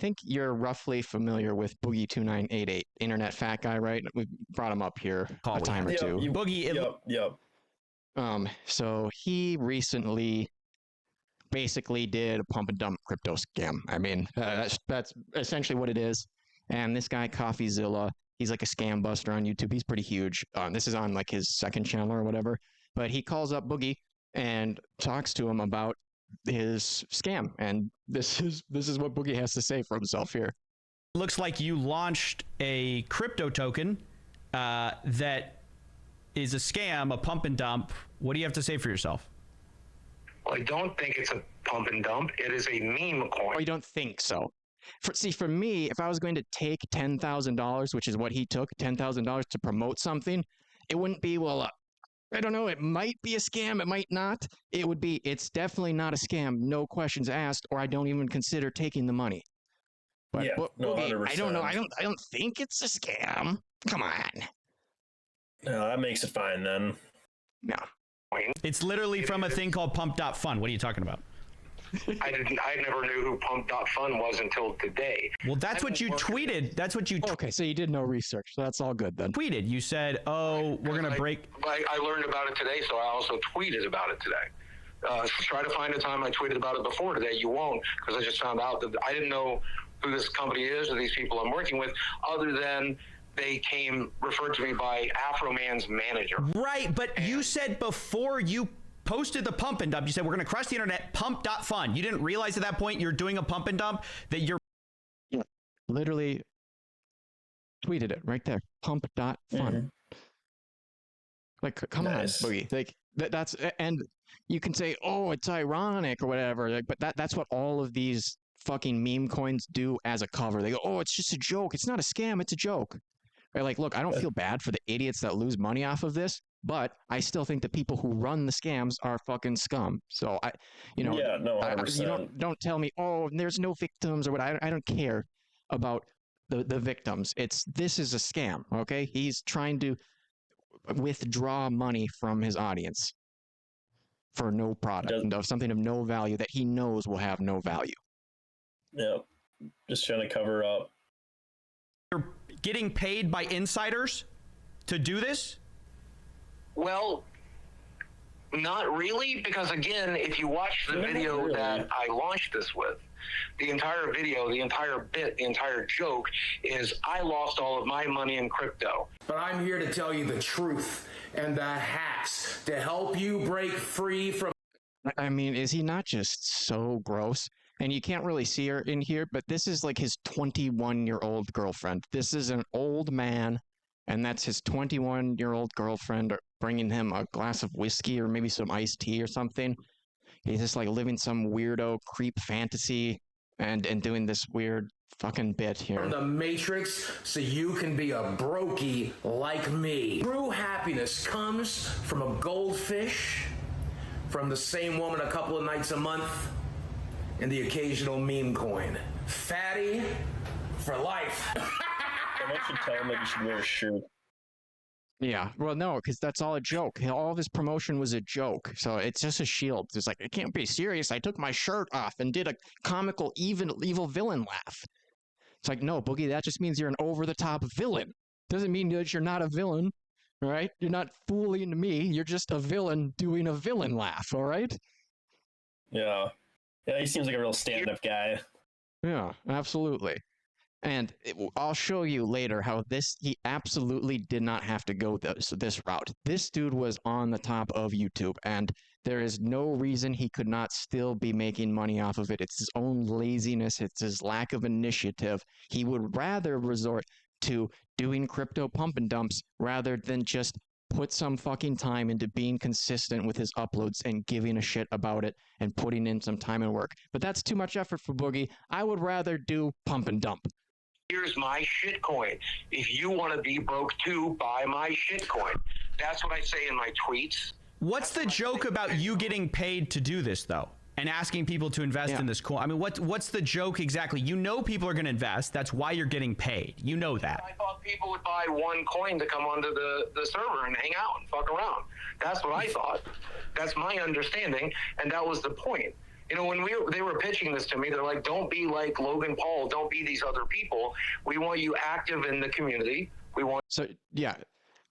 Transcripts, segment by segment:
think you're roughly familiar with Boogie2988, internet fat guy, right? We brought him up here a time or two. Boogie. Yep. So he recently basically did a pump and dump crypto scam. I mean, that's essentially what it is. And this guy, Coffeezilla, he's like a scam buster on YouTube. He's pretty huge. This is on like his second channel or whatever. But he calls up Boogie and talks to him about his scam. And this is what Boogie has to say for himself here. Looks like you launched a crypto token that is a scam, a pump and dump. What do you have to say for yourself? Well, I don't think it's a pump and dump. It is a meme coin. Oh, you don't think so? For me, if I was going to take $10,000, which is what he took, $10,000 to promote something, it wouldn't be, well, I don't know, it might be a scam, it might not. It would be, it's definitely not a scam, no questions asked, or I don't even consider taking the money. But yeah, no, I don't know, I don't think it's a scam. Come on. No, that makes it fine then. No. It's literally from a thing called Pump.Fun. What are you talking about? I never knew who Pump.Fun was until today. Well, that's what you tweeted. That's what you okay, so you did no research, so that's all good then. Tweeted. You said, oh, we're going to break. I learned about it today, so I also tweeted about it today. Try to find a time I tweeted about it before today. You won't, because I just found out that I didn't know who this company is or these people I'm working with, other than they referred to me by Afro Man's manager. Right, but you said before you posted the pump and dump, you said we're going to crush the internet, Pump.Fun. You didn't realize at that point you're doing a pump and dump, that you're... Yeah, literally tweeted it right there, Pump.Fun. Mm-hmm. Like, come on, Boogie. Like, that's, and you can say, oh, it's ironic or whatever, like, but that's what all of these fucking meme coins do as a cover. They go, oh, it's just a joke. It's not a scam, it's a joke. Right? Like, look, I don't feel bad for the idiots that lose money off of this, but I still think the people who run the scams are fucking scum. So you don't tell me, oh, there's no victims or what. I don't care about the victims. This is a scam. Okay, he's trying to withdraw money from his audience for no product, of something of no value that he knows will have no value. Yeah, just trying to cover up. You're getting paid by insiders to do this? Well, not really, because again, if you watch the video that I launched this with, the entire video, the entire bit, the entire joke is I lost all of my money in crypto. But I'm here to tell you the truth and the hacks to help you break free from... I mean, is he not just so gross? And you can't really see her in here, but this is like his 21-year-old girlfriend. This is an old man, and that's his 21-year-old girlfriend bringing him a glass of whiskey or maybe some iced tea or something. He's just like living some weirdo creep fantasy and doing this weird fucking bit here. From the Matrix, so you can be a brokey like me. True happiness comes from a goldfish, from the same woman a couple of nights a month, and the occasional meme coin. Fatty for life. Someone should tell him that you should wear a shirt. Yeah, well, no, because that's all a joke. All of his promotion was a joke, so it's just a shield. It's like, it can't be serious. I took my shirt off and did a comical, evil villain laugh. It's like, no, Boogie, that just means you're an over-the-top villain. Doesn't mean that you're not a villain, all right? You're not fooling me. You're just a villain doing a villain laugh, all right? Yeah. Yeah, he seems like a real stand-up guy. Yeah, absolutely. And I'll show you later how he absolutely did not have to go this route. This dude was on the top of YouTube, and there is no reason he could not still be making money off of it. It's his own laziness. It's his lack of initiative. He would rather resort to doing crypto pump and dumps rather than just put some fucking time into being consistent with his uploads and giving a shit about it and putting in some time and work. But that's too much effort for Boogie. I would rather do pump and dump. Here's my shitcoin. If you want to be broke too, buy my shitcoin. That's what I say in my tweets. What's the joke about you getting paid to do this, though, and asking people to invest in this coin? I mean, what's the joke exactly? You know people are going to invest. That's why you're getting paid. You know that. I thought people would buy one coin to come onto the server and hang out and fuck around. That's what I thought. That's my understanding, and that was the point. You know, when they were pitching this to me, they're like, don't be like Logan Paul. Don't be these other people. We want you active in the community. We want. So, yeah,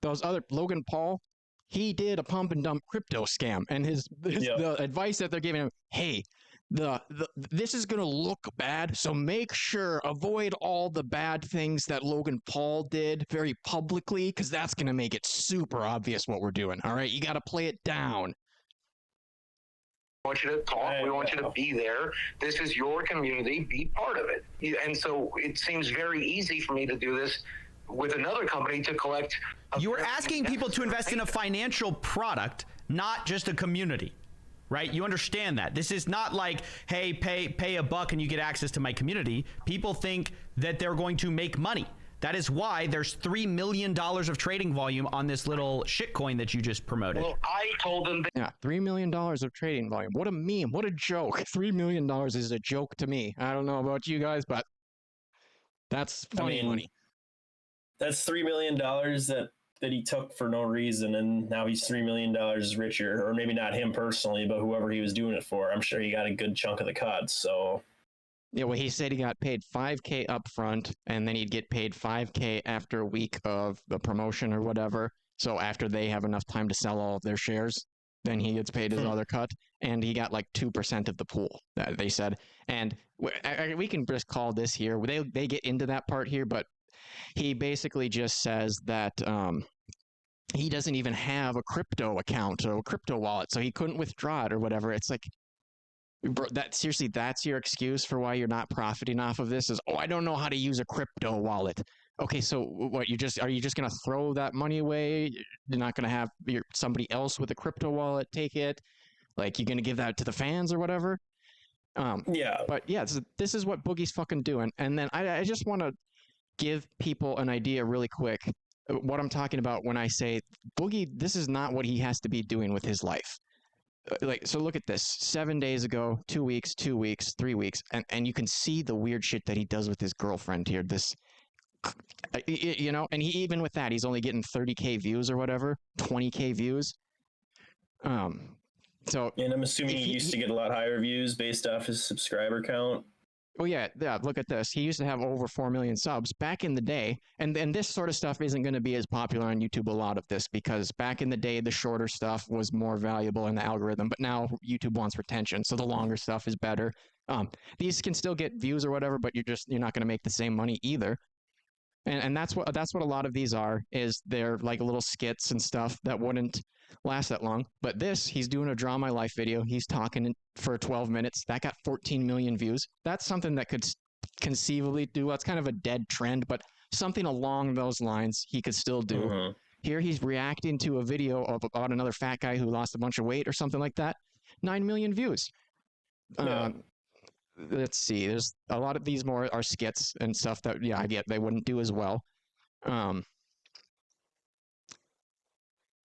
those other Logan Paul, he did a pump and dump crypto scam. And the advice that they're giving him, hey, this is going to look bad. So make sure, avoid all the bad things that Logan Paul did very publicly, because that's going to make it super obvious what we're doing. All right. You got to play it down. We want you to talk. We want you to be there. This is your community. Be part of it. And so it seems very easy for me to do this with another company to collect. You're asking people to invest in a financial product, not just a community, right? You understand that. This is not like, hey, pay $1 and you get access to my community. People think that they're going to make money. That is why there's $3 million of trading volume on this little shitcoin that you just promoted. Well, I told them. Yeah, $3 million of trading volume. What a meme. What a joke. $3 million is a joke to me. I don't know about you guys, but that's funny money. That's $3 million that he took for no reason, and now he's $3 million richer. Or maybe not him personally, but whoever he was doing it for. I'm sure he got a good chunk of the cut. So. Yeah, well, he said he got paid $5K up front, and then he'd get paid $5K after a week of the promotion or whatever. So after they have enough time to sell all of their shares, then he gets paid his other cut, and he got like 2% of the pool, that they said. And we can just call this here. They get into that part here, but he basically just says that he doesn't even have a crypto account or a crypto wallet, so he couldn't withdraw it or whatever. It's like, bro, seriously, that's your excuse for why you're not profiting off of this? Is, oh, I don't know how to use a crypto wallet. Okay, so what? Are you just gonna throw that money away? You're not gonna have somebody else with a crypto wallet take it? Like, you're gonna give that to the fans or whatever? Yeah. But yeah, this is what Boogie's fucking doing. And then I just want to give people an idea really quick what I'm talking about when I say Boogie. This is not what he has to be doing with his life. Like, so look at this. 7 days ago, 2 weeks, 2 weeks, 3 weeks, and you can see the weird shit that he does with his girlfriend here. This, you know, and even with that, he's only getting 30K views or whatever, 20K views. So, and I'm assuming he used to get a lot higher views based off his subscriber count. Oh yeah, look at this. He used to have over 4 million subs back in the day, and this sort of stuff isn't going to be as popular on YouTube, a lot of this, because back in the day, the shorter stuff was more valuable in the algorithm, but now YouTube wants retention, so the longer stuff is better. These can still get views or whatever, but you're not going to make the same money either. And that's what a lot of these are, is they're like little skits and stuff that wouldn't last that long. But he's doing a Draw My Life video. He's talking for 12 minutes. That got 14 million views. That's something that could conceivably do. That's kind of a dead trend, but something along those lines he could still do. Mm-hmm. Here he's reacting to a video about another fat guy who lost a bunch of weight or something like that. 9 million views. Yeah. Let's see. There's a lot of these more are skits and stuff that, yeah, I get they wouldn't do as well.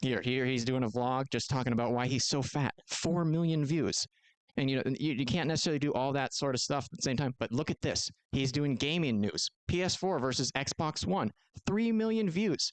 Here he's doing a vlog just talking about why he's so fat. 4 million views. And you can't necessarily do all that sort of stuff at the same time. But look at this. He's doing gaming news. PS4 versus Xbox One. 3 million views.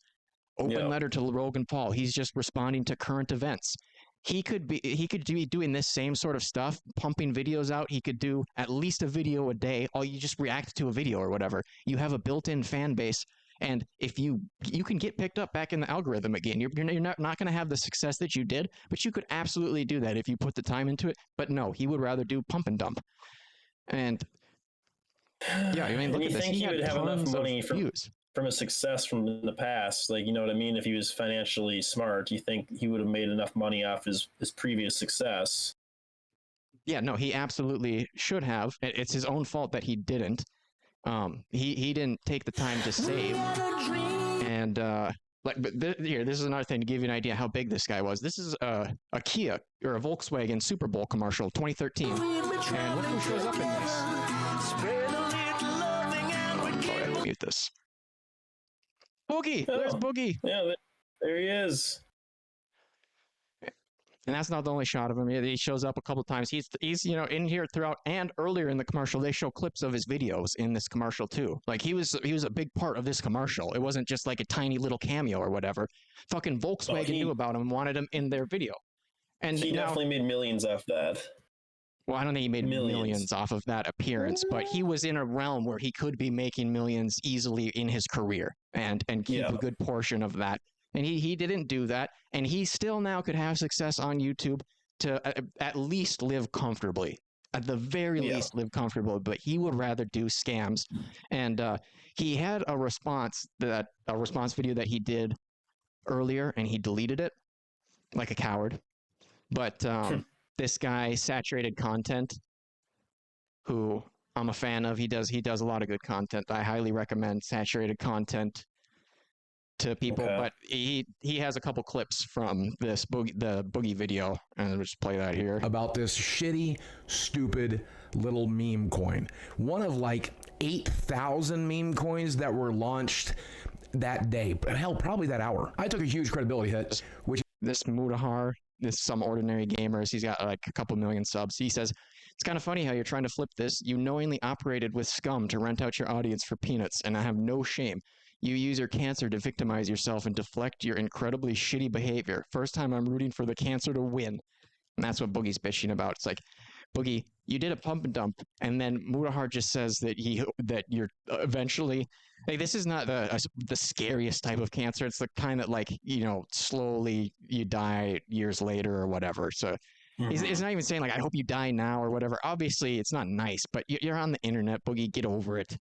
Open letter to Logan Paul. He's just responding to current events. He could be doing this same sort of stuff, pumping videos out. He could do at least a video a day. Or you just react to a video or whatever. You have a built-in fan base. And if you can get picked up back in the algorithm again, you're not going to have the success that you did, but you could absolutely do that if you put the time into it. But no, he would rather do pump and dump. And yeah, I mean, look at this. He would have enough money from his success from the past, like, you know what I mean? If he was financially smart, you think he would have made enough money off his previous success? Yeah, no, he absolutely should have. It's his own fault that he didn't. He didn't take the time to save. And this is another thing to give you an idea how big this guy was. This is a Kia or a Volkswagen Super Bowl commercial, 2013. And look who shows up in this. I'll mute this. Boogie! There's Boogie! Yeah, there he is. And that's not the only shot of him. He shows up a couple times. He's in here throughout, and earlier in the commercial, they show clips of his videos in this commercial too. Like, he was a big part of this commercial. It wasn't just like a tiny little cameo or whatever. Fucking Volkswagen knew about him and wanted him in their video. And he definitely made millions off that. Well, I don't think he made millions off of that appearance, but he was in a realm where he could be making millions easily in his career and keep a good portion of that. And he didn't do that, and he still now could have success on YouTube to at least live comfortably. At the very least, live comfortably. But he would rather do scams. And he had a response video that he did earlier, and he deleted it like a coward. But this guy, Saturated Content, who I'm a fan of, he does a lot of good content. I highly recommend Saturated Content to people. But he has a couple clips from the Boogie video, and I'll just play that here. About this shitty, stupid little meme coin. One of like 8,000 meme coins that were launched that day. Hell, probably that hour. I took a huge credibility hit, which this Mudahar, this Some Ordinary Gamers, he's got like a couple million subs. He says, it's kind of funny how you're trying to flip this. You knowingly operated with scum to rent out your audience for peanuts, and I have no shame. You use your cancer to victimize yourself and deflect your incredibly shitty behavior. First time I'm rooting for the cancer to win. And that's what Boogie's bitching about. It's like, Boogie, you did a pump and dump, and then Mudahar just says that you're eventually, like, this is not the scariest type of cancer. It's the kind that, like, you know, slowly you die years later or whatever. So he's not even saying like, I hope you die now or whatever. Obviously, it's not nice, but you're on the internet, Boogie. Get over it.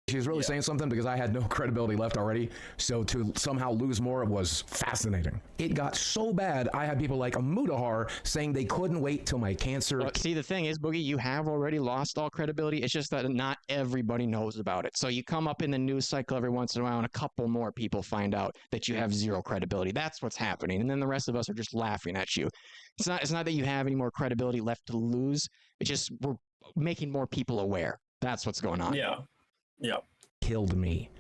She was really saying something because I had no credibility left already. So to somehow lose more was fascinating. It got so bad, I had people like a Mudahar saying they couldn't wait till my cancer. Well, see, the thing is, Boogie, you have already lost all credibility. It's just that not everybody knows about it. So you come up in the news cycle every once in a while, and a couple more people find out that you have zero credibility. That's what's happening. And then the rest of us are just laughing at you. It's not that you have any more credibility left to lose. It's just we're making more people aware. That's what's going on. Yeah. Killed me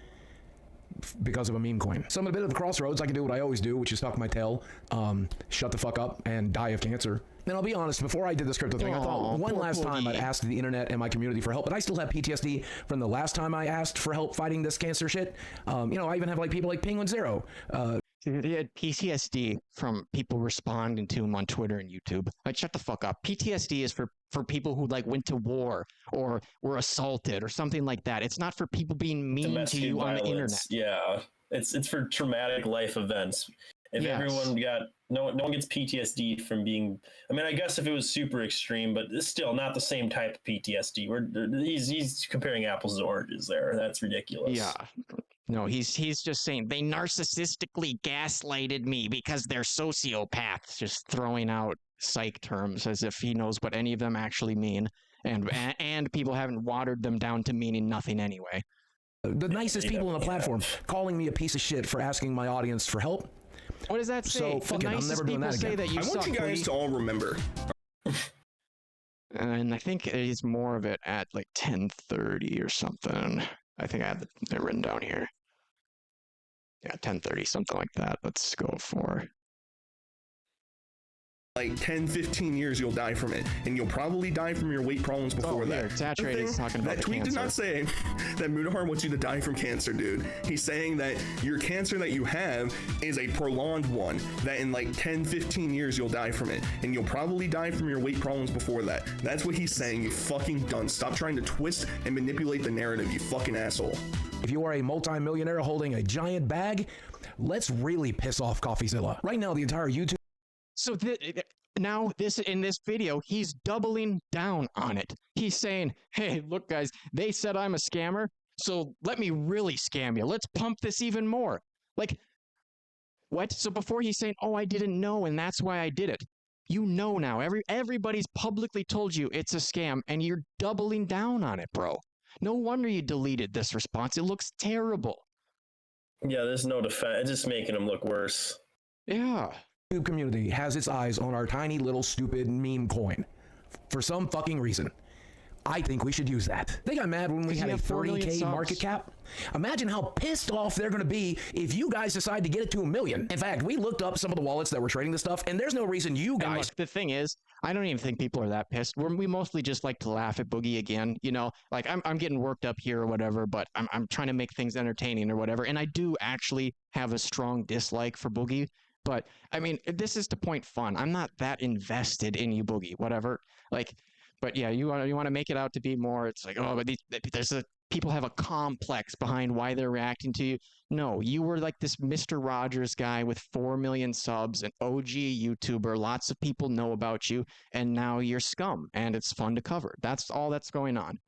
because of a meme coin. So I'm at a bit of a crossroads. I can do what I always do, which is tuck my tail, shut the fuck up, and die of cancer. And I'll be honest, before I did this crypto thing, I thought one last time I'd ask the internet and my community for help, but I still have PTSD from the last time I asked for help fighting this cancer shit. You know, I even have like people like Penguin Zero. He had PTSD from people responding to him on Twitter and YouTube. Like, shut the fuck up. PTSD is for people who like went to war or were assaulted or something like that. It's not for people being mean Domestic to you violence. on the internet. Yeah, it's for traumatic life events. If everyone got no one gets PTSD from being. I mean, I guess if it was super extreme, but it's still not the same type of PTSD. He's comparing apples to oranges there. That's ridiculous. Yeah. No, he's just saying they narcissistically gaslighted me because they're sociopaths, just throwing out psych terms as if he knows what any of them actually mean, and people haven't watered them down to meaning nothing anyway. The nicest people on the platform calling me a piece of shit for asking my audience for help. What does that say? So fuck it, I'm never doing that again. That you I want you guys to all remember. And I think it's more of it at like 10:30 or something. I think I have it written down here. Yeah, 10:30, something like that. Let's go for like 10, 15 years, you'll die from it. And you'll probably die from your weight problems before that. Saturated is talking about that tweet cancer. did not say that Mudahar wants you to die from cancer, dude. He's saying that your cancer that you have is a prolonged one, that in like 10, 15 years, you'll die from it. And you'll probably die from your weight problems before that. That's what he's saying, you fucking dunce. Stop trying to twist and manipulate the narrative, you fucking asshole. If you are a multi-millionaire holding a giant bag, let's really piss off Coffeezilla. Right now, the entire YouTube. So now in this video, he's doubling down on it. He's saying, hey, look, guys, they said I'm a scammer, so let me really scam you. Let's pump this even more. Like, what? So before he's saying, oh, I didn't know, and that's why I did it. You know now. Everybody's publicly told you it's a scam, and you're doubling down on it, bro. No wonder you deleted this response. It looks terrible. Yeah, there's no defense. It's just making him look worse. Yeah. YouTube community has its eyes on our tiny little stupid meme coin for some fucking reason. I think we should use that. They got mad when we had a 30K market cap. Imagine how pissed off they're going to be if you guys decide to get it to 1 million. In fact, we looked up some of the wallets that were trading this stuff, and there's no reason you guys. And look, the thing is, I don't even think people are that pissed. We mostly just like to laugh at Boogie again. You know, like I'm getting worked up here or whatever, but I'm trying to make things entertaining or whatever. And I do actually have a strong dislike for Boogie. But I mean, this is to point fun. I'm not that invested in you, Boogie, whatever. Like, But yeah, you want to make it out to be more. It's like, oh, but people have a complex behind why they're reacting to you. No, you were like this Mr. Rogers guy with 4 million subs, an OG YouTuber. Lots of people know about you, and now you're scum, and it's fun to cover. That's all that's going on.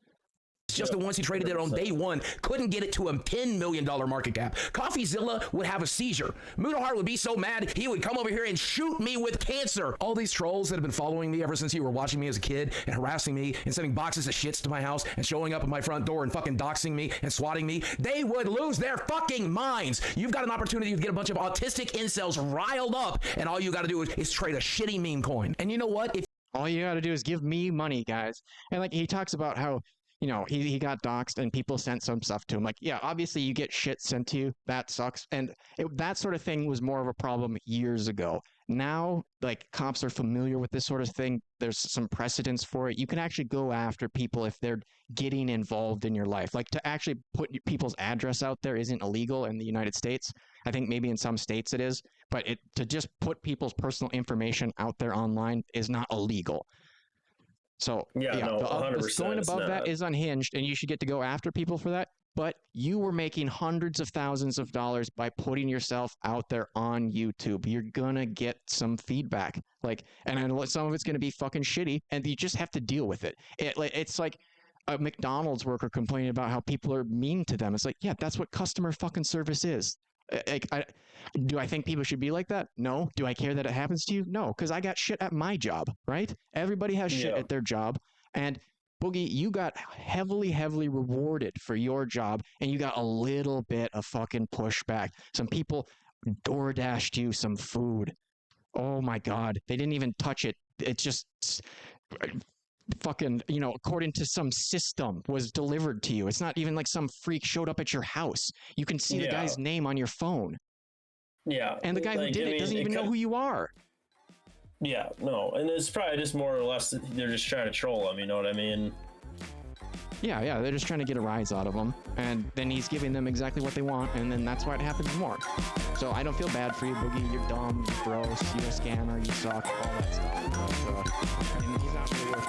It's just the ones who traded it on day one couldn't get it to a $10 million market cap. Coffeezilla would have a seizure. Moonahar would be so mad, he would come over here and shoot me with cancer. All these trolls that have been following me ever since you were watching me as a kid and harassing me and sending boxes of shits to my house and showing up at my front door and fucking doxing me and swatting me, they would lose their fucking minds. You've got an opportunity to get a bunch of autistic incels riled up, and all you got to do is trade a shitty meme coin. And you know what? All you got to do is give me money, guys. And like he talks about how, you know, he got doxxed and people sent some stuff to him. Like, yeah, obviously you get shit sent to you. That sucks. And that sort of thing was more of a problem years ago. Now, like, cops are familiar with this sort of thing. There's some precedence for it. You can actually go after people if they're getting involved in your life. Like, to actually put people's address out there isn't illegal in the United States. I think maybe in some states it is. But to just put people's personal information out there online is not illegal. So no, the going above that is unhinged, and you should get to go after people for that. But you were making hundreds of thousands of dollars by putting yourself out there on YouTube. You're gonna get some feedback, like, and some of it's gonna be fucking shitty, and you just have to deal with it. It's like a McDonald's worker complaining about how people are mean to them. It's like, yeah, that's what customer fucking service is. Do I think people should be like that? No. Do I care that it happens to you? No, because I got shit at my job, right? Everybody has shit at their job. And Boogie, you got heavily rewarded for your job, and you got a little bit of fucking pushback. Some people DoorDashed you some food. Oh my God. They didn't even touch it. It just fucking, you know, according to some system was delivered to you. It's not even like some freak showed up at your house. You can see the guy's name on your phone. Yeah. And the guy who did it doesn't even know who you are. Yeah, no. And it's probably just more or less they're just trying to troll him, you know what I mean? Yeah, they're just trying to get a rise out of him. And then he's giving them exactly what they want, and then that's why it happens more. So I don't feel bad for you, Boogie. You're dumb, you're gross, you're a scammer, you suck, all that stuff. But, and he's not really worth